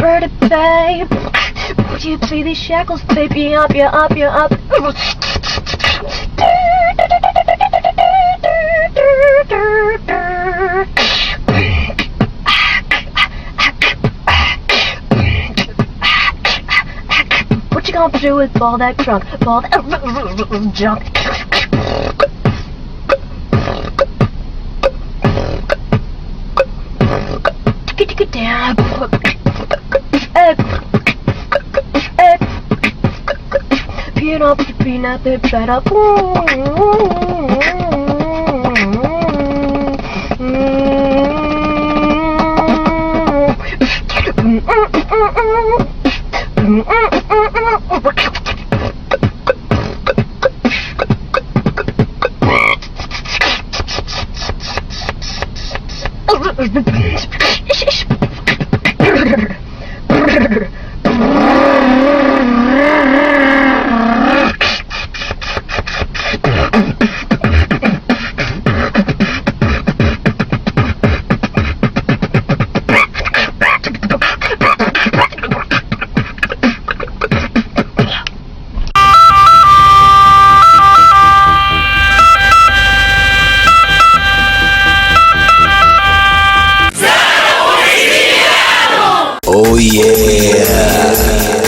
pretty babe. Would you be these shackles, baby? Up, you up, you up. What you gonna do with all that drunk, all that junk? Take it down. Peanut, peanut, baby, shut up. Oh yeah.